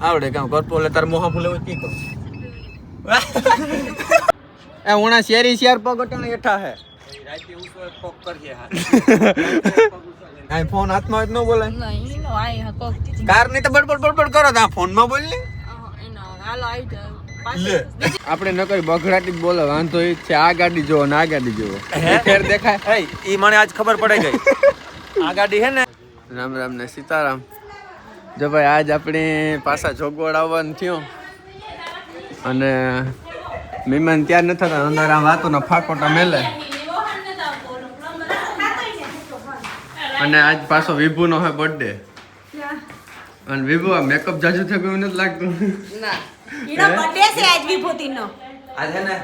આવડે કામ કરતો એટલે તાર મોહા ફૂલે કી કરો એ ઉણા શેરી શેર પગટણ એઠા હે રાતે ઉસો પગ કરજે હા આ ફોન હાથમાં જ ન બોલે નહીં નો આઈ હકો કાર નહીં તો બડબડ કરો તો આ ફોન માં બોલ ને એનો હાલો આઈ લે આપણે ન કરી બગડાટી બોલે વાંધો ઈ છે આ ગાડી જોવો ને આ ગાડી જોવો ફેર દેખાય હે ઈ મને આજ ખબર પડી ગઈ આ ગાડી હે ને રામ રામ ને સીતારામ જો ભાઈ આજ આપણે પાછા જોગવડ આવવાનું થયો અને મહેમાન ત્યાર ન થતા અંદર આ વાતોના ફાકોટા મેલે અને આજ પાછો વિભુનો હે બર્થડે અને વિભુ આ મેકઅપ જાજુ થયું એવું નથી લાગતું ના ઈનો બર્થડે છે આજ વિભૂતિનો આજ હે ને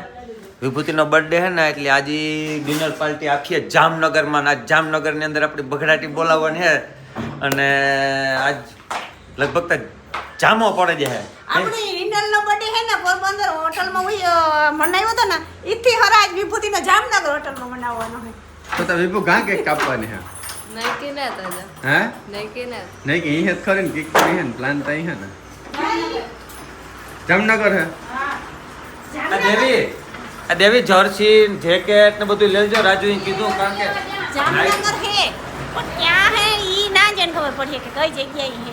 વિભૂતિનો બર્થડે હે ને એટલે આજે ડિનર પાર્ટી આખી જામનગરમાં આજ જામનગરની અંદર આપણી બગડાટી બોલાવવાની હે અને આજ લગભગ તો જામો પડે છે આપણી હિન્ડલનો બર્થડે હે ને પોરબંદર હોટલમાં મનાવ્યો તો ને ઈથી હરાજ વિભૂતિનો જામનગર હોટલમાં મનાવવાનો હે તો તો વિભુ ઘા કેક કાપવાની હે નહીં કે ના તો હે નહીં કે ના નહીં કે અહીં ખરી ને કેક કરી હે ને પ્લાન તો અહીં હે ને જામનગર હે આ દેવી જર્સી જેકેટ ને બધું લેજો રાજુએ કીધું કારણ કે જામનગર હે પણ ક્યાં હે ઈ ના જણ ખબર પડી કે કઈ જગ્યાએ હે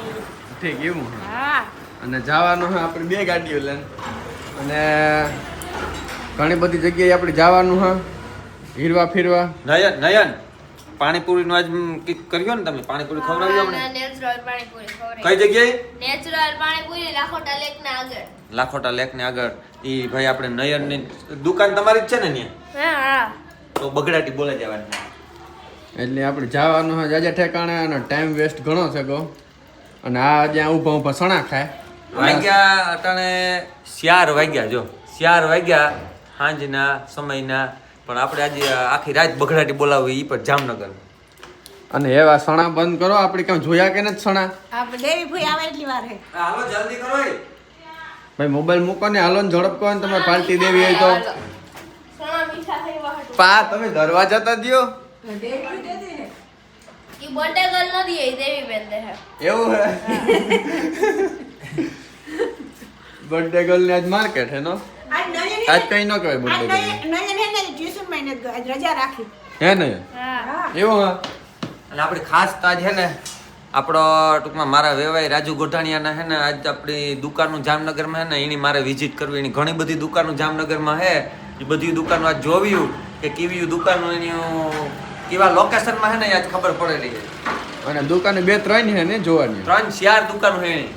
ઠીક એવું હે હા અને જવાનું હે આપણે બે ગાડીઓ લઈને અને ઘણી બધી જગ્યાએ આપણે જવાનું હે હીરવા ફીરવા નયન પાણીપુરી નું આજ કીક કર્યો ને તમે પાણીપુરી ખવડાવ્યો અમને નેચરલ પાણીપુરી ખવડાવી. કઈ જગ્યાએ નેચરલ પાણીપુરી લાખોટા લેક ના આગળ. લાખોટા લેક ને આગળ ઈ ભાઈ આપણે નયન ની દુકાન તમારી જ છે ને ત્યાં હા તો બગડાટી બોલે જવાની એટલે આપણે જવાનું હે જાજા ઠેકાણે અને ટાઈમ વેસ્ટ ઘણો છે ગો અને આ જ્યાં ઊભા સણા ખાય વાગ્યા અટાણે 4 વાગ્યા જો 4 વાગ્યા સાંજના સમયના પણ આપણે આજે આખી રાત બગડાટી બોલાવી ઈ પણ જામનગર અને એવા સણા બંધ કરો આપણે ક્યાં જોયા કે નથી સણા આપણે દેવી ભૂઈ આવે એટલી વાર હે હાલો જલ્દી કરો ભાઈ મોબાઈલ મૂકો ને હાલો ને ઝડપ કહો ને તમે પાર્ટી દેવી હોય તો સોના મીઠા થઈ વાહટ. પા તમે દરવાજા તો દ્યો દેવી ભૂઈ દેતી હે ઈ બર્થડે ગર્લ નથી એ દેવી બેન દે હે. એવું હે બર્થડે ગર્લ ને આજ માર્કેટ હે નો આજ નયન આજ કઈ ન કહેવાય બર્થડે ગર્લ નયન હે ને ટ્યુશન માં ને આજ રજા રાખી હે ને હા એવું હે અને આપણે ખાસ તાજ હે ને આપણો ટૂંકમાં મારા વેવાઈ રાજુ ગોઠાણીયાના હે ને આજ આપણી દુકાનો જામનગરમાં હે ને એની મારે વિઝિટ કરવી એની ઘણી બધી દુકાનો જામનગરમાં હે એ બધી દુકાનો આજ જોવ્યું કે કેવી દુકાનો એની કેવા લોકેશનમાં હે ને આજ ખબર પડેલી છે અને દુકાને 2-3 હે ને જોવાની 3-4 દુકાનો હે એની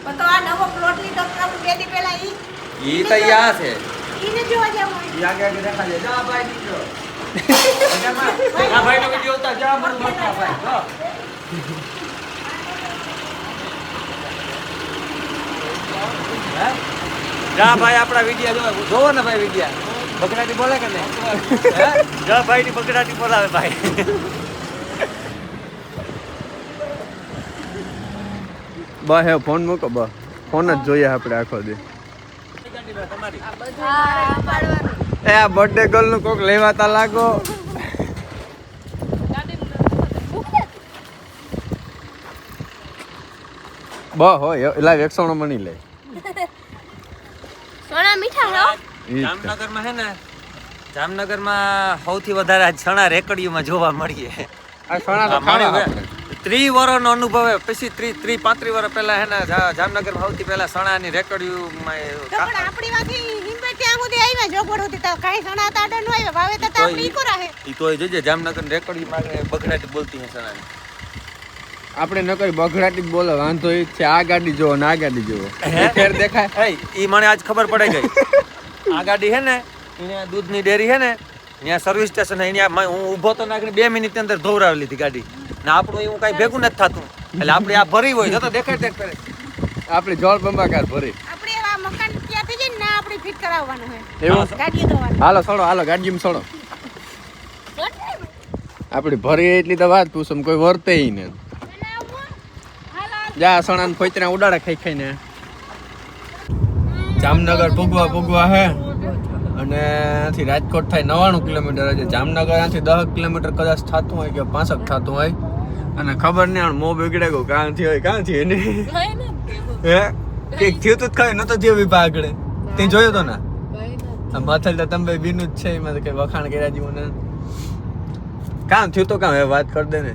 પણ તો આ નવો પ્લોટ લીધો આપણે બે દી પહેલા ઈ તો યા છે ઈને જોવા જવું ઈ આગે દેખાડે જા ભાઈ દીકરો જા ભાઈ નો વિડિયો ઉતાર જા મન મોટા ભાઈ જો જા ભાઈ આપણા વિડિયા જોવો ને ભાઈ વિડિયા બગડાટી બોલે કે નહીં હે જા ભાઈ ની બગડાટી બોલાવે ભાઈ બા હે ફોન મૂકો બા ફોન જ જોઈએ આપણે આખો દી એ આ બર્થડે ગર્લ નું કોક લેવાતા લાગો બા હોય એલા 100 મણી લે સોના મીઠા હે હો. જામનગરમાં હે ને જામનગરમાં સૌથી વધારે આજ સણા રેકડીઓમાં જોવા મળીએ આ સોના તો ખાવા આપણે 30 વર્ષનો અનુભવ હે પછી 30-35 વર્ષ પહેલા હે ને જામનગરમાં સૌથી પહેલા સણાની રેકડીઓમાં પણ આપણી વાથી હિંબે ત્યાં સુધી આવ્યા જોગવડ હતી તો કાઈ સણા તાડે ન આવ્યા ભાવે તો આપણી ઈકો રહે ઈ તોય જોજે જામનગર રેકડીમાં બગડાટી બોલતી હે સણાની આપણે ન કરી બગડાટી બોલે વાંધો ઈ છે આ ગાડી જોવો ને આ ગાડી જોવો ફેર દેખાય હે ઈ મને આજ ખબર પડી ગઈ આ ગાડી હે ને એને દૂધની ડેરી હે ને ત્યાં સર્વિસ સ્ટેશન હે ત્યાં હું ઊભો તો નાખીને 2 મિનિટની અંદર ધોવરાવી લીધી ગાડી ને આપણું એવું કાંઈ ભેગું નથી થતું એટલે આપણે આ ભરી હોય તો દેખાય દેખ કરે આપણી જોળ બંબાકાર ભરી આપણે એવા મકાન ક્યાં થઈ જાય ને આપણે ફિટ કરાવવાનું હે એવું ગાડીઓ ધોવાનું હાલો સડો હાલો ગાડીમાં સડો આપણી ભરી એટલી તો વાત પૂછમ કોઈ વર્તે ને જા સણા ને ખોતરા ઉડાડા ખાઈ ખાઈને જામનગર ભૂગવા હે અને આથી રાજકોટ થાય 99 કિલોમીટર છે જામનગર આથી 10 કિલોમીટર કદાચ થતું હોય કે 65 થતું હોય અને ખબર નહીં મો બગડે ગયો કાંથી હોય કાંથી એને હે કેક થયું તું જ ખાય નતો થયો વિભા આગળ તે જોયો તો ને આ માથલ તો તમે બીનું જ છે એમાં તો કઈ વખાણ કર્યા જેવું ને કામ થયું તો કામ હવે વાત કર દે ને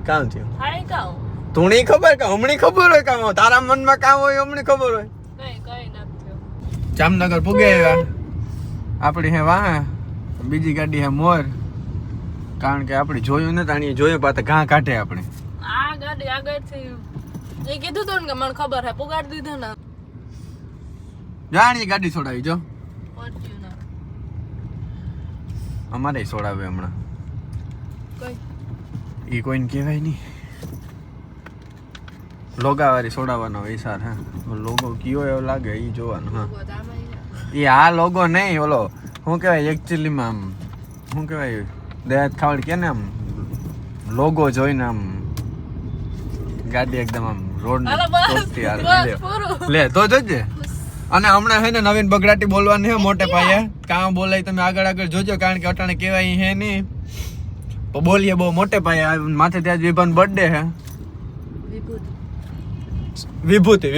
કામ થયું તું નહીં ખબર કે હમણી ખબર હોય કામ તારા મનમાં કામ હોય હમણી ખબર હોય જામનગર પૂગે આવ્યા આપણી હે વાહ બીજી ગાડી હે મોર કારણ કે આપણે જોયું ને તાણી જોયું પાછા ઘા કાઢે આપણે આ ગાડી આગળથી એ કીધું તો ને કે મને ખબર હે પુગાડી દીધું ને જાણી ગાડી છોડાવી જો પહોંચ્યું ને અમારે છોડાવે હમણાં કોઈ એ કોઈને કહેવાય નહીં લોગા વાળી છોડાવવાનો વિચાર હા લોગો કયો એવો લાગે એ જોવાનો હા એ આ લોગો નહીં ઓલો શું કહેવાય એકચ્યુઅલીમાં આમ શું કહેવાય દયાત ખાવડ કે ને આમ લોગો જોઈને આમ ગાડી એકદમ આમ રોડ લે તો જોજે અને હમણાં હે ને નવીન બગડાટી બોલવાની હે મોટે પાયે કામ બોલાય તમે આગળ આગળ જોજો કારણ કે અટાણે કહેવાય હે નહીં બોલીએ બહુ મોટે પાયે માથે ત્યાં વિભાન બર્થડે હે વિભૂતિ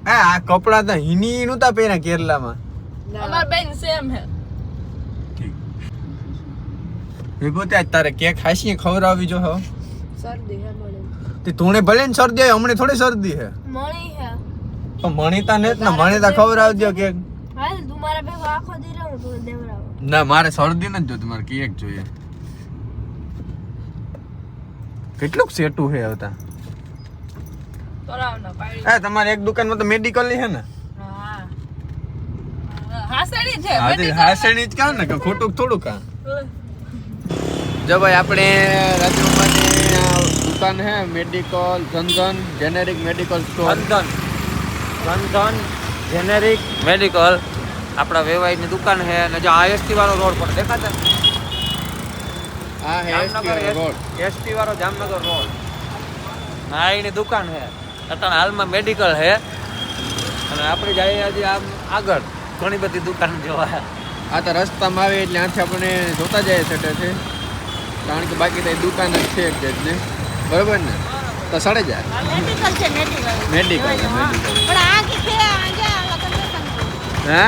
હા આ કપડા તો હિની નું તા પહેર્યા કેરલામાં અમાર બેન સેમ હે વિભૂતિ આજ તારે કેક ખાસી ખવડાવી જો હો શરદી હે મને તે તુણે ભલે ને શરદી હોય હમણે થોડી શરદી હે મણી હે તો મણીતા ને જ ને મણીતા ખવડાવજો કેક હાલ તું મારા ભેગો આખો દી રહું તું દેવરાવ ના મારે શરદી નથી જોતી મારે કેક જોઈએ કેટલું સેટું હે આવતા કરાવ ના પાડી એ તમારે એક દુકાનમાં તો મેડિકલ ની હે ને હા હાસડી છે હાસણી જ કામ ને કે ખોટું થોડું કામ જો ભાઈ આપણે રાજ્યમાંની દુકાન હે medical Jan Dhan generic medical store Jan Dhan generic medical આપણા વેવાઈની દુકાન છે અને જો આઈએસટી વાળો રોડ પર દેખાતા આ હે રોડ એસટી વાળો જામનગર રોડ આ એની દુકાન છે અત્યારે હાલમાં મેડિકલ છે અને આપણે જઈએ હજી આમ આગળ ઘણી બધી દુકાન જોવા આ તો રસ્તામાં આવે એટલે આથી આપણે જોતા જઈએ સેટે છે કારણ કે બાકી તો દુકાન જ છે એક જ ને બરોબર ને તો સડે જાય મેડિકલ છે મેડિકલ પણ આ કે છે આજે લગન હે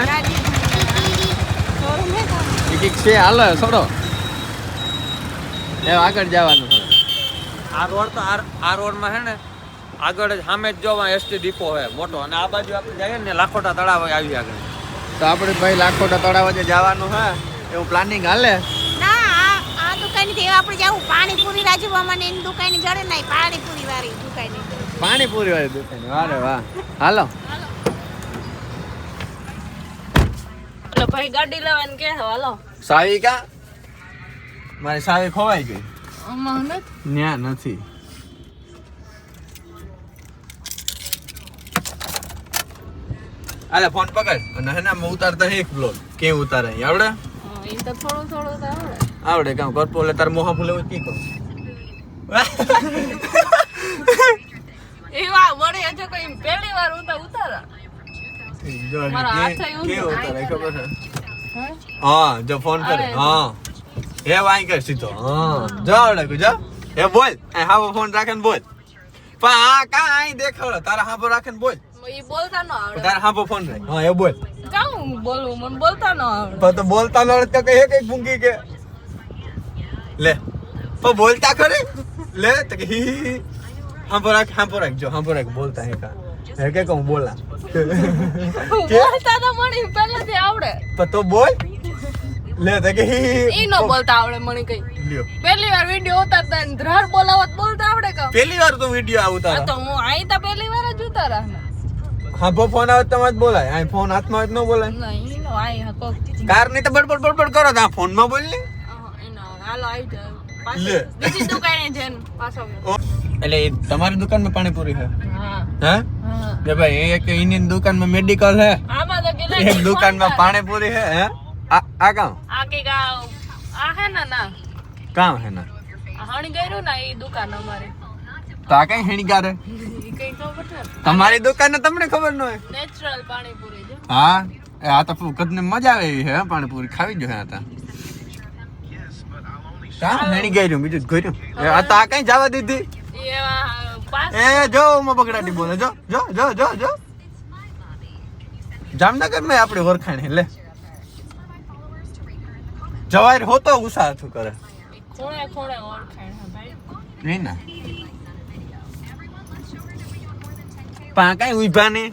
એક છે હાલો છોડો એ આગળ જવાનું આ રોડ તો આ રોડમાં છે ને આગળ જ સામે જ જોવા એસટી ડીપો છે મોટો અને આ બાજુ આપણે જઈએ ને લાખોટા તળાવ આવી આગળ તો આપણે ભાઈ લાખોટા તળાવ જે જવાનું હે એવું પ્લાનિંગ હાલે ના આ દુકાન થી આપણે જાવું પાણીપુરી રાજુબામાં એની દુકાન જડે નહીં પાણીપુરી વાળી દુકાન પાણીપુરી વાળી દુકાન વારે વાહ હાલો એટલે ભાઈ ગાડી લેવાની કે હાલો સાવી કા મારી સાવી ખોવાઈ ગઈ અમાર નથી ન્યા નથી આલે ફોન પકડ અને હેના માં ઉતારતા એક બ્લોગ કેમ ઉતારે આવડે એ તો થોડું તો આવડે આવડે કામ કરપો લે તાર મોહા ફૂલે કી કહું એ વા વળી હજુ કોઈ પહેલી વાર ઉતારા જો મારો હાથ એવું કે ઉતારે ખબર છે હે હા જો ફોન કરે હા એ વાઈ કર સીધો હા જો આવડે કુ જો એ બોલ એ હાવો ફોન રાખે ને બોલ પણ આ કા આઈ દેખાડો તારા હાવો રાખે ને બોલ એ બોલતા ન આવડે તારા હાવો ફોન રાખ હા એ બોલ કાઉ બોલું મને બોલતા ન આવડે પણ તો બોલતા ન આવડે તો કઈ એક ભૂંગી કે લે પણ બોલતા ખરે લે તો કે હી હાંભો રાખ જો બોલતા હે કા હે કે કહું બોલા બોલતા તો મને પહેલેથી આવડે પણ તો બોલ લે તો કે હી ઈ ન બોલતા આવડે મને કઈ લ્યો પહેલી વાર વિડિયો ઉતારતા ને ધ્રાર બોલાવત બોલતા આવડે કા પહેલી વાર તો વિડિયો આ આવતા તો હું આઈ તો પહેલી વાર જ ઉતારા ને હાંભો ફોન આવે તમારે બોલાય આ ફોન હાથમાં જ ન બોલાય નહીં નો આઈ હકો કાર ની તો બડબડ કરો તો આ ફોન માં બોલ ને એનો હાલો આઈ લે. જાય બીજી દુકાને જઈને પાછો એટલે એ તમારી દુકાનમાં પાણીપુરી છે હા હે હા કે ભાઈ એક એની દુકાનમાં મેડિકલ છે આમાં તો કેટલા એક દુકાનમાં પાણીપુરી છે હે આ કામ આ કે ગાવ આ હે ના કામ હે ના હણી ગયું ને એ દુકાન અમારી તો આ કઈ હેણીગારે ઈ કઈ ખબર છે તમારી દુકાન ને તમને ખબર ન હોય નેચરલ પાણીપુરી છે હા આ તો કદને મજા આવે એવી છે હે પાણીપુરી ખાવી જોઈએ આ તો કામ હેણી ગઈ રહ્યું બીજું જ ગઈ રહ્યું આ તો આ કઈ જવા દીધી એવા પાસ એ જો માં બગડાટી બોલે જો જો જો જો જો જામનગર માં આપણે ઓળખાણ લે જવાય હોતો ઉષા હતું કરે ખૂણે ખૂણે ઓળખાણ હે ભાઈ નહીં ના પા કઈ ઉભા ને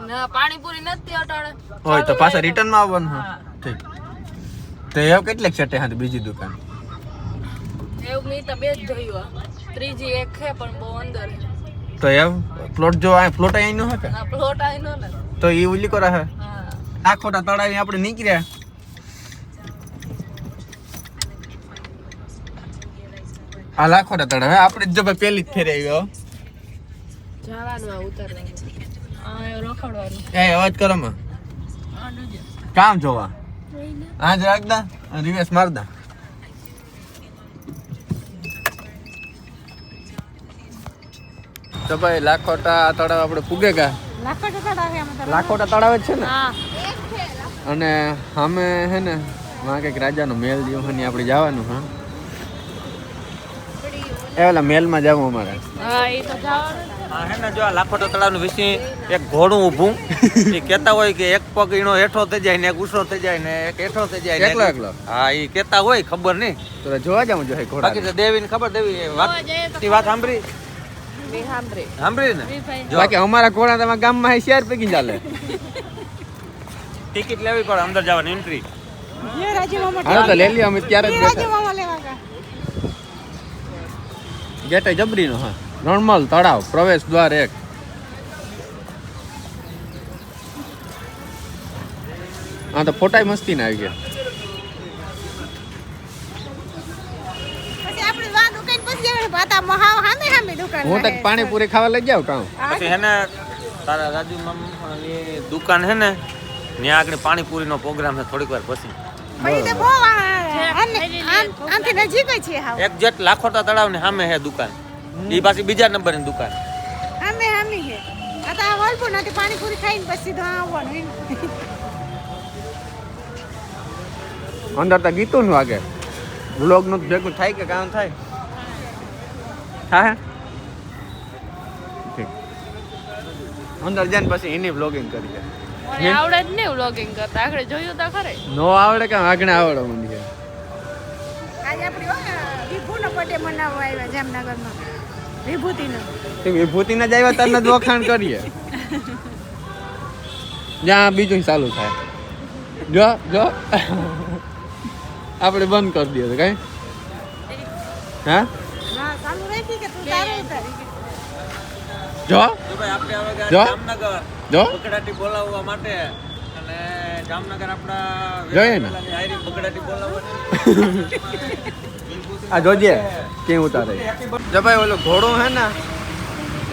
ના પાણીપુરી નથી અટાણે હોય તો પાછા રિટર્ન માં આવવાનું હા. ઠીક તો એવું કેટલેક છટે હા બીજી દુકાન એવું મેં તો બે જ જોયું આ. ત્રીજી એક છે પણ બહુ અંદર છે. તો એવું પ્લોટ જો આ પ્લોટ અહીં નો હકે આ પ્લોટ આઈનો ને તો ઈ ઉલી કોરા હે હા આ ખોટા તળાવી આપણે નીકળ્યા આ લાખોટા તળાવ આપણે જો ભાઈ પેલી જ ફેરે આવ્યો જવાનું આ ઉતરવાનું આ એ રખડવાનું એ અવાજ કરો માં આનું જ કામ જોવા આજ રાખદા રિવેસ મારદા તો ભાઈ લાખોટા તળાવ આપણે પૂગે કા લાખોટા તળાવ જ છે ને હા અને અમે હે ને માં કઈક રાજાનો મહેલ જેવો છે ને આપણે જવાનું હા એ ઓલા મહેલમાં જવું અમારે હા એ તો જવાનું હા હે ને જો આ લાખોટા તળાવનું વિશે એક ઘોડું ઊભું એ કહેતા હોય કે એક પગ ઈનો હેઠો થઈ જાય ને એક ઊંચો થઈ જાય ને એક હેઠો થઈ જાય ને એકલો એકલો હા એ કહેતા હોય ખબર નહીં તો જોવા જાવ જોઈએ ઘોડા બાકી તો દેવીને ખબર દેવી એ વાત ઈ વાત સાંભળી મેં સાંભળી સાંભળી ને જો બાકી અમારા ઘોડા તમારા ગામમાં શેર પૈકી ચાલે ટિકિટ લેવી પડે અંદર જવાની એન્ટ્રી હાલો તો લઈ લ્યો અમે ત્યારે જ ગેટ જબરીનો હા નોર્મલ તળાવ પ્રવેશ દ્વાર એક હા તો ફોટાય મસ્તી ના આવી ગયા પછી આપણે વા દુકાન પછી આવે પાતા મહાવ હામે હામે દુકાન હું તો પાણીપુરી ખાવા લઈ જાવ કામ પછી હે ને તારા રાજુ મામાની દુકાન હે ને ત્યાં આગળ પાણીપુરીનો પ્રોગ્રામ છે થોડીક વાર પછી પછી તો બહુ આનથી નજીક જ છે હાવ એક્ઝેક્ટ લાખોટા તળાવની સામે હે દુકાન ઈ પાછી બીજા નંબરની દુકાન હામે હામે છે આ તો આ વલપુર નાથી પાણીપુરી ખાઈને પછી સીધું આવવાનું અંદર તો ગીતું નું વાગે વ્લોગ નું ભેગું થાય કે કામ થાય હા ઠીક અંદર જઈને પછી એની વ્લોગિંગ કરીએ મને આવડે જ નહીં વ્લોગિંગ કરતા આગળ જોયું તો ખરે નો આવડે કે આગળ આવડે મને આજે આપણે વિભુનો બર્થડે મનાવવા આવ્યા જામનગરમાં વિભૂતિનો વિભૂતિ ના જાય તને જ વખાણ કરીએ જ્યાં બીજું ચાલુ થાય જો જો આપણે બંધ કરી દઈએ તો કઈ હા હા ચાલુ રાખી કે તું તારે ઉતારી જો તો ભાઈ આપણે હવે જો. જામનગર જો બગડાટી બોલાવવા માટે અને જામનગર આપણા જોઈએ ને. વેલાની હાયરી બગડાટી બોલાવવાની આ જોજે કેવું ઉતારે જો ભાઈ ઓલો ઘોડો હે ને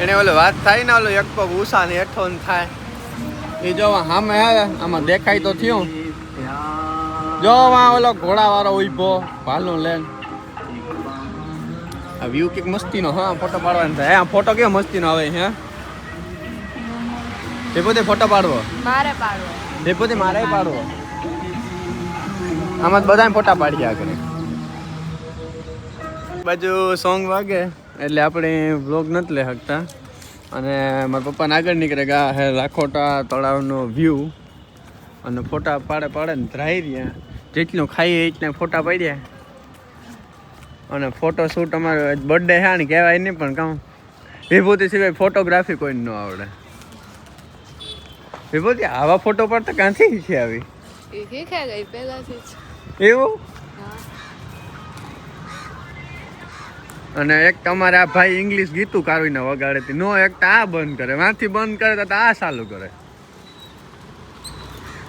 એને ઓલો વાત થાય ને ઓલો એક પગ ઉષા ને હેઠો ને થાય એ જો સામે હે આમાં દેખાય તો થયું જો વાં ઓલો ઘોડા વાળો ઉભો ભાલો લેન આ વ્યૂ કેક મસ્તીનો હા ફોટો પાડવાનો થાય આ ફોટો કેવો મસ્તીનો આવે હે એ પોતે ફોટો પાડવો મારે પાડવો એ પોતે મારે પાડવો આમાં બધા ફોટા પાડી આગળ બાજુ સોંગ વાગે એટલે આપણે વ્લોગ નથી લઈ શકતા અને મારા પપ્પાને આગળ નીકળે કે આ હે લાખોટા તળાવનો વ્યૂ અને ફોટા પાડે ને ધ્રાઈ રહ્યા જેટલું ખાઈએ એટલા ફોટા પાડ્યા અને ફોટો શૂટ અમારો બર્થડે છે ને કહેવાય નહીં પણ કામ વિભૂતિ સિવાય ફોટોગ્રાફી કોઈને ન આવડે વિભૂતિ આવા ફોટો પાડતા ક્યાંથી છે આવી એ શીખે ગઈ પહેલાથી જ એવું અને એક તમારે આ ભાઈ ઇંગ્લિશ ગીતું કાઢીને વગાડે તી નો એક તો આ બંધ કરે વાંથી બંધ કરે તો આ ચાલુ કરે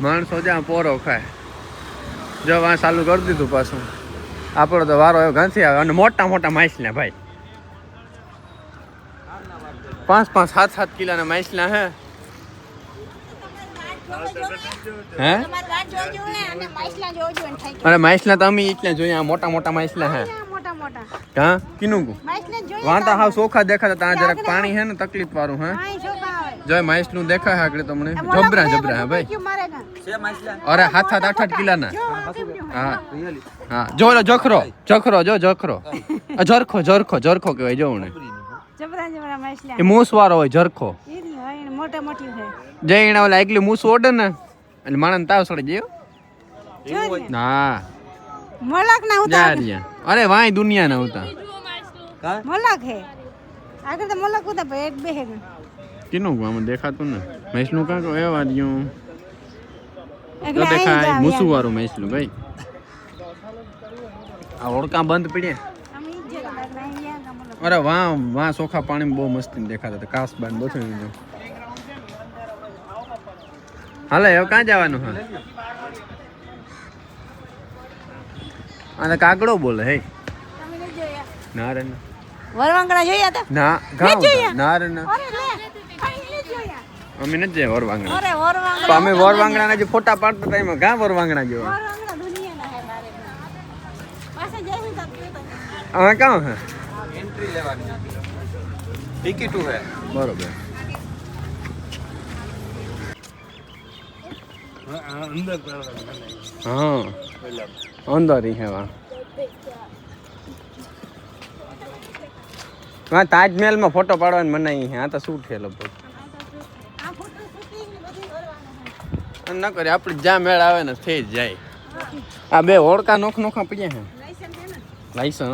માણસો જ્યાં પોરો ખાય જો વાં ચાલુ કરી દીધું પાછું આપણો તો વારો એવો ઘાંથી આવે અને મોટા મોટા માછલા ભાઈ 5-5 7-7 કિલોના માછલા હે હે તમારે વાત જોજો અને માછલા જોજો અને થાય અરે માછલા તો અમે એટલા જોઈએ આ મોટા મોટા માછલા હે મોટા મોટા હા કિનું માછલા જોઈ વાંતા હાવ સોખા દેખાતા ત્યાં જરાક પાણી હે ને તકલીફ વાળું હે હા ઈ જોતા આવે જોય માઈસ નું દેખાય આગળ તમને જબરા જબરા હા ભાઈ મારે ના છે માછલા અરે 7-8 કિલાના જો આ કેમ કેમ હા હા જો ઓલો જખરો જો જખરો આ જરખો કહેવાય જો ને જબરા જબરા માછલા એ મૂસ વાળો હોય જરખો એ ની હોય ને મોટા મોટી હોય જે એના ઓલા એકલી મૂસ ઓડે ને એટલે માણસ તાવ સડી ગયો જો ને ના મલક ના જા ઉતા રહ્યા અરે વાય દુનિયા ના હોતા મલક હે આગળ તો મલક ઉતા ભાઈ એક બે હે કિનું આમાં દેખાતું ને મૈસલું કાંકો એવા રહ્યું એટલે તો દેખાય મૂસું વાળું મૈસલું ભાઈ આ ઓળકા બંધ પડ્યા અમે ઈ જ જગા નહીં ગયા મલક અરે વાં ચોખા પાણી બહુ મસ્તી દેખાતા હતા કાસબાન બધું હાલે હવે ક્યાં જવાનું હા અને કાગડો બોલે હે તમે નહીં જોયા ના રે વરવાંગણા જોયા તા ના ગાવ ના રે ના અરે લે કઈ નહીં જોયા અમે નથી જાય વરવાંગણા અરે વરવાંગણા તો અમે વરવાંગણાના જે ફોટા પાડતા હતા એમાં ગાં વરવાંગણા જેવા વરવાંગણા દુનિયાના હે મારે પાછા જઈશું તો હવે કાં હે એન્ટ્રી લેવાની ટિકિટ હે બરોબર હા અંદર હે વા તાજમહેલ માં ફોટો પાડવાની મનાઈ હે આ તો શું છે લગભગ આ ફોટો શૂટિંગ ને બધી વરવાંગણા ન કરે આપણે જ્યાં મેળ આવે ને થઈ જ જાય આ બે હોડકા નોખા પડ્યા હે લાયસન્સ હે ને લાઈસન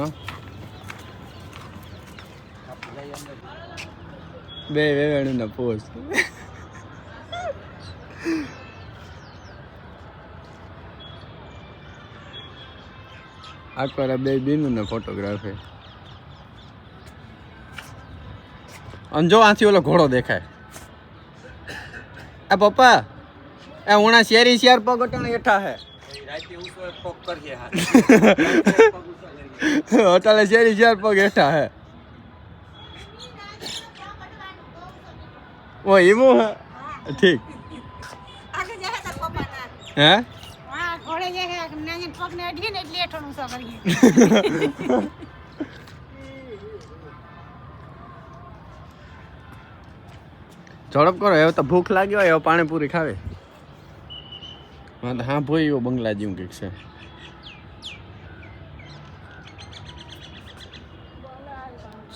બે વેવેણું ના પોસ આખો બે બીનું ને ફોટોગ્રાફી અંજો આથી ઓલો ઘોડો દેખાય આ પપ્પા એ ઉણા શેરી શેર પગ અટાણે હેઠા હે રાતે ઉસો પોક કરીએ હા અટાણે શેરી શેર પગ હેઠા હે ઓ એમો હે ઠીક આગળ જાય તાર પપ્પા ના હે હા ઘોડે જાય કે નાની પગ ને અડીએ ને એટલે એઠણું સો કરીએ ઝડપ કરો હવે તો ભૂખ લાગી હોય હવે પાણીપુરી ખાવે હા ભાઈ એવો બંગલા જેવું કંઈક છે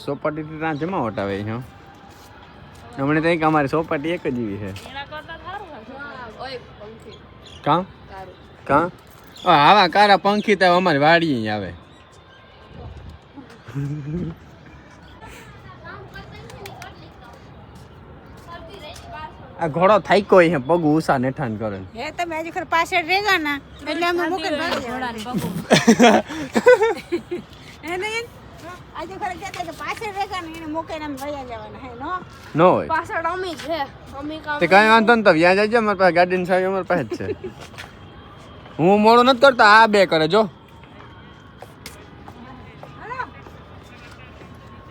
સોપાટી ત્યાં જમા વટાવે છે હમણાં તો અમારી સોપાટી એક જ એવી છે એના કરતા સારું હશે ઓય પંખી કાં કાં આવા કારા પંખી તો અમારી વાડી આવે આ ઘોડો થાક્યો છે પગ ઉષા નેઠાન કરે હે તમે આજે ખર પાછળ રેગા ના એટલે અમે મુકન ભાગી ઘોડાને જવાના. પગું હે નહીં આજે ખર કહેતા કે પાછળ રેગા ને એને મુકીને અમે વયા જવાના હે નો ન હોય પાછળ અમી છે અમી કામ તે કાંઈ વાંધો ને તો ત્યાં જજો અમારી પાસે ગાડીની સાવી અમારી પાસે જ છે હું મોડું નથી કરતો આ બે કરે જો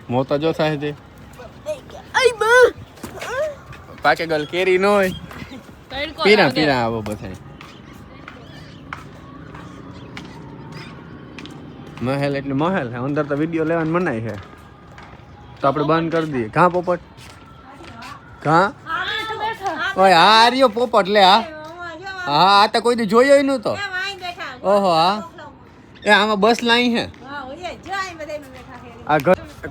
મોતો જો થાય તે પાકે ગલ કેરી ન હોય તડકો પીરા લાગે. પીરા આવો બધા મહેલ એટલે મહેલ હે અંદર તો વિડીયો લેવાની મનાઈ છે તો આપણે બંધ કરી દઈએ કાં પોપટ કાં ઓય આ આર્યો પોપટ લે હા હા આ તો કોઈ દી જોયો ય નહોતો વાઈ બેઠા ઓહો હા એ આમાં બસ લાઈ હે હા ઓય જાય બધાય બેઠા હે આ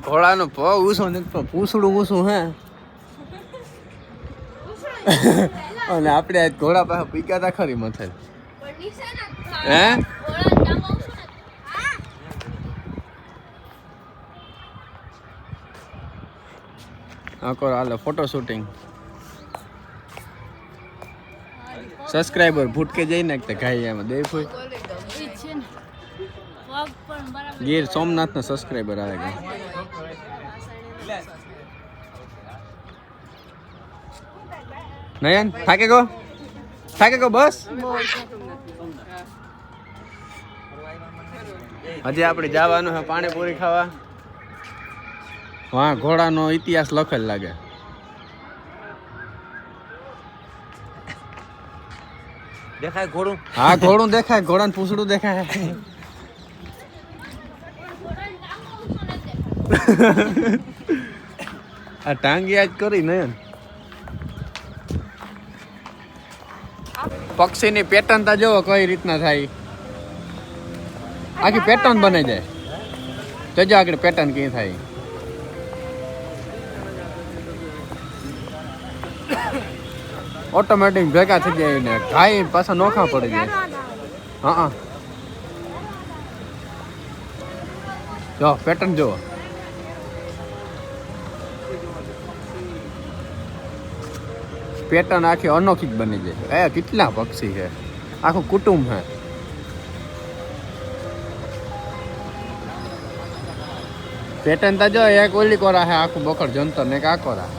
ઘોડાનો પગ ઊંચો નથી પૂછડું ઊંચું હે અને આપણે આજ ઘોડા પાસે પીકા તા ખરી મથેલ હે હા કરો હાલો ફોટો શૂટિંગ સબસ્ક્રાઈબર ભૂટકે જઈ નાખતા ગાય એમાં દેખ હોય ગીર સોમનાથ ના સબસ્ક્રાઈબર આવે ગયા નયન થાકે ગો બસ હજી આપણે જવાનું છે પાણીપુરી ખાવા હા ઘોડાનો ઇતિહાસ લખેલ લાગે દેખાય ઘોડું હા ઘોડું દેખાય ઘોડાનું પૂંછડું દેખાય આ ટાંગી આજ કરી નયન પક્ષીની પેટર્ન તો જોવો કઈ રીતના થાય આખી પેટર્ન બને જાય જોજો આગળ પેટર્ન કઈ થાય ઓટોમેટિક ભેગા થઈ જાય ને ખાઈ પાછા નોખા પડી જાય હા જો પેટર્ન જુઓ પેટર્ન આખી અનોખી જ બની જાય એ કેટલા પક્ષી છે આખું કુટુંબ છે પેટર્ન તો જો એક ઓલી કોરા છે આખું બખર જંતર ને એક આ કોરા